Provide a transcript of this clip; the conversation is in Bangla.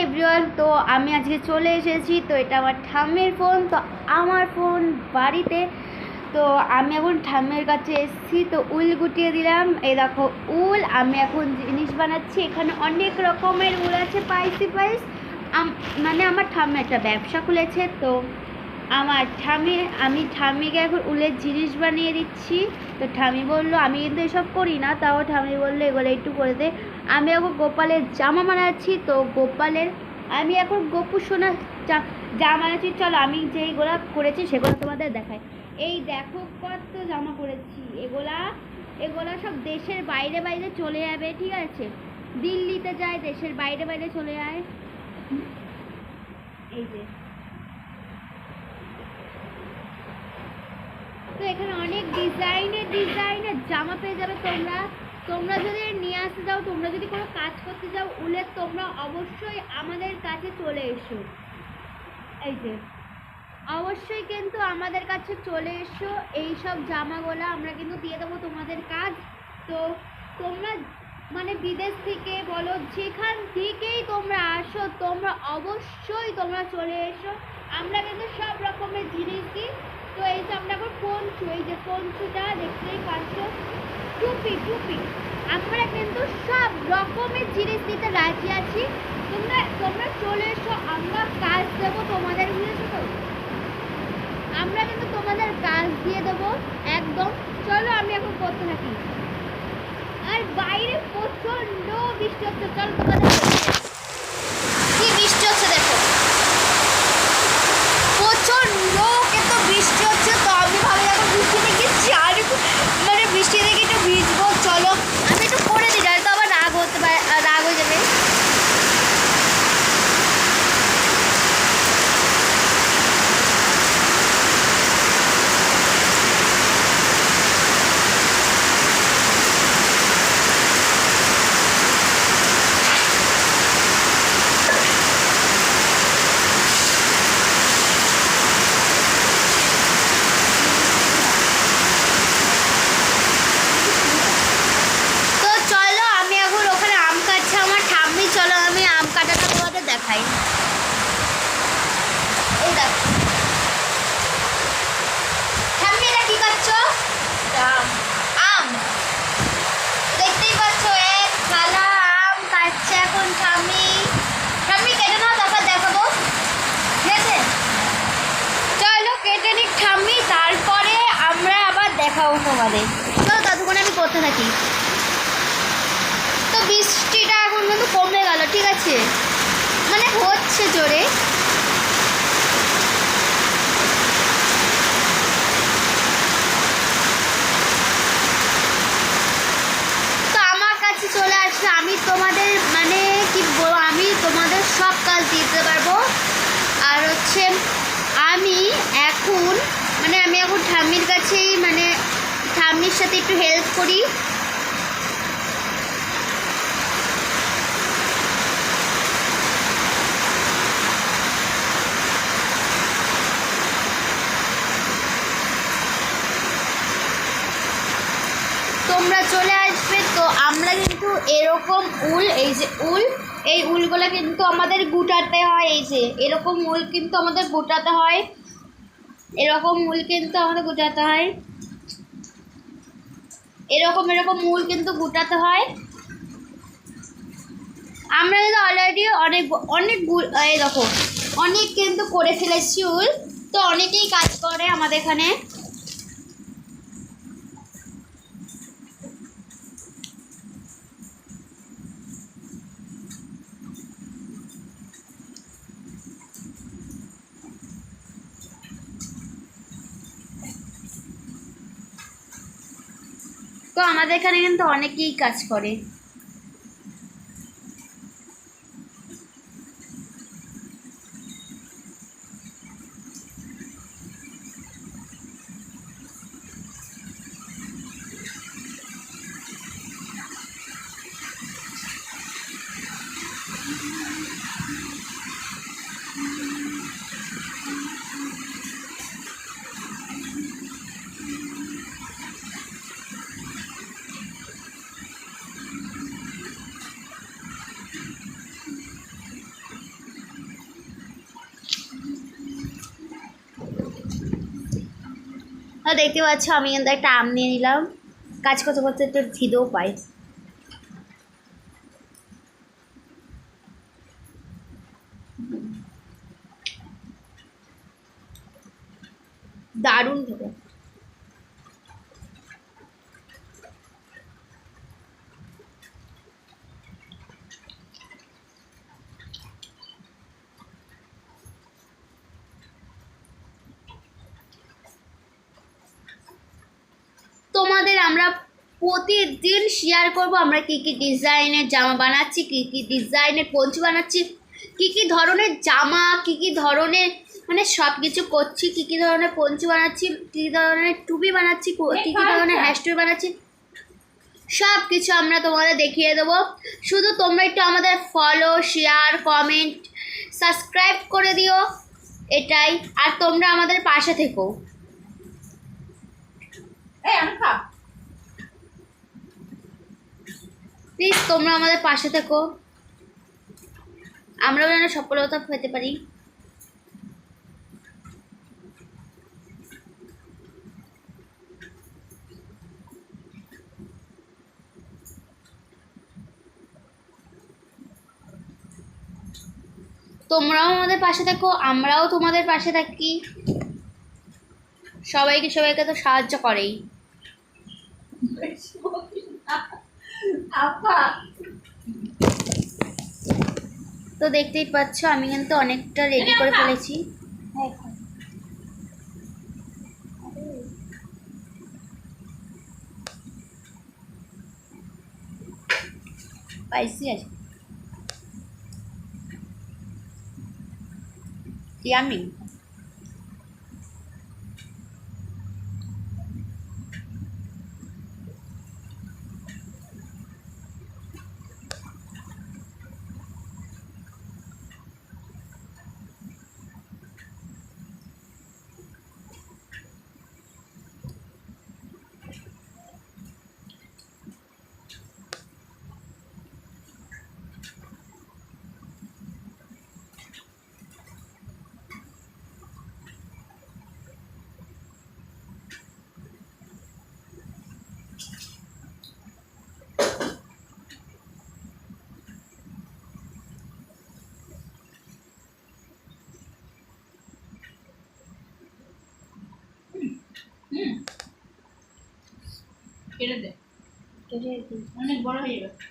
এভরিওয়ান, তো আমি আজকে চলে এসেছি। তো এটা আমার ঠাম্মির ফোন। তো আমার ফোন বাড়িতে। তো আমি এখন ঠাম্মির কাছে এসেছি, তো উল গুটিয়ে দিলাম। এই দেখো উল, আমি এখন জিনিস বানাচ্ছি। এখানে অনেক রকমের উল আছে, পাইসি পাইস। মানে আমার ঠাম্মি একটা ব্যবসা খুলেছে। তো আমি ঠাম্মিকে এখন উলের জিনিস বানিয়ে দিচ্ছি। তো ঠাম্মি বললো, আমি কিন্তু এসব করি না, তাও ঠাম্মি বললো এগুলো একটু করে দে। আমি এখন গোপালের জামা বানাচ্ছি। তো আমি এখন গোপু সোনা জামা বানাচ্ছি। চলো আমি যেইগুলো করেছি সেগুলো তোমাদের দেখাই। এই দেখো কত জামা করেছি। এগুলা সব দেশের বাইরে বাইরে চলে যাবে, ঠিক আছে? দিল্লিতে যায়, দেশের বাইরে বাইরে চলে যায়। এই যে, তো এখানে অনেক ডিজাইনের জামা পেয়ে যাবে। তোমরা যদি নিয়ে আসতে যাও, তোমরা যদি কোনো কাজ করতে যাও উলের, তোমরা অবশ্যই আমাদের কাছে চলে এসো। এই যে, অবশ্যই কিন্তু আমাদের কাছে চলে এসো। এই সব জামাগুলো আমরা কিন্তু দিয়ে দেবো তোমাদের কাজ। তো তোমরা মানে বিদেশ থেকে বলো, যেখান থেকেই তোমরা আসো, তোমরা অবশ্যই চলে এসো। আমরা কিন্তু সব রকমের জিনিস দিই। তো এই যে আমরা এখন এই যে পঞ্চুটা দেখতেই পাচ্ছ, টুপি, আমরা কিন্তু সব রকমের জিনিস দিতে রাজি আছি। তোমরা চলে এসো, আমরা কাজ দেবো তোমাদের। বুঝেছো তো? আমরা কিন্তু তোমাদের কাজ দিয়ে দেবো একদম। চলো আমি এখন করতে থাকি। আর বাইরে প্রচন্ড বৃষ্টি হচ্ছে। চল তোমাদের কি বৃষ্টি হচ্ছে দেখো, প্রচন্ড কিন্তু বৃষ্টি হচ্ছে। তো আমি ভাবি এখন বৃষ্টি দেখে মানে বৃষ্টি দেখে একটু ভিজবো। চলো আমি একটু করে দিই, তো আবার রাগ হয়ে যাবে। চলো আমি আম কাটাটা তোমাদের দেখাই। এই দেখো ঠাম্মি, এটা কি কাটছো? আম। দেখতেই পাচ্ছ, এক থালা আম কাটছে এখন ঠাম্মি। কেটে নাও, তারপর দেখাবো, ঠিক আছে? চলো কেটে নিক ঠাম্মি, তারপরে আমরা আবার দেখাবো তোমাদের। চলো ততক্ষণ আমি করতে থাকি। তো বৃষ্টিটা এখন কিন্তু কমে গেল, ঠিক আছে? মানে হচ্ছে জোরে। তো আমার কাছে চলে আসলে আমি তোমাদের মানে কি বলবো, আমি তোমাদের সব কাজ দিতে পারবো। আর হচ্ছে আমি এখন ঠাম্মির কাছেই মানে ঠাম্মির সাথে একটু হেল্প করি। তোমরা চলে আসবে। তো আমরা কিন্তু এরকম উল, এই যে উল, এই উলগুলো কিন্তু আমাদের গুটাতে হয়। এই যে এরকম উল কিন্তু আমাদের গুটাতে হয়, এরকম উল কিন্তু আমাদের গুটাতে হয়, এরকম উল কিন্তু গুটাতে হয়। আমরা কিন্তু অলরেডি অনেক এই দেখো অনেক কিন্তু করে ফেলেছি উল। তো অনেকেই কাজ করে আমাদের এখানে। তো আমাদের এখানে কিন্তু অনেকেই কাজ করে। দেখতে পাচ্ছ আমি কিন্তু একটা আম নিয়ে নিলাম, কাজ করতে করতে একটু খিদেও পাই। দারুণ খেতে। তোমাদের আমরা প্রতিদিন শেয়ার করব আমরা কী কী ডিজাইনের জামা বানাচ্ছি, কী কী ডিজাইনের পঞ্চি বানাচ্ছি, কী কী ধরনের জামা, কী কী ধরনের মানে সব কিছু করছি, কী কী ধরনের পঞ্চি বানাচ্ছি, কী কী ধরনের টুপি বানাচ্ছি, কী কী ধরনের হ্যাশটুপি বানাচ্ছি, সব কিছু আমরা তোমাদের দেখিয়ে দেবো। শুধু তোমরা একটু আমাদের ফলো, শেয়ার, কমেন্ট, সাবস্ক্রাইব করে দিও, এটাই। আর তোমরা আমাদের পাশে থেকো। প্লিজ তোমরা আমাদের পাশে থেকো, আমরাও যেন সফলতা পেতে পারি। তোমরাও আমাদের পাশে থাকো, আমরাও তোমাদের পাশে থাকি। সবাইকে সবাইকে তো সাহায্য করেই। তো দেখতেই পাচ্ছ আমি কিন্তু অনেকটা রেডি করে ফেলেছি। স্পাইসি আছে, ইয়ামি। কেটে দে, অনেক বড় হয়ে গেছে।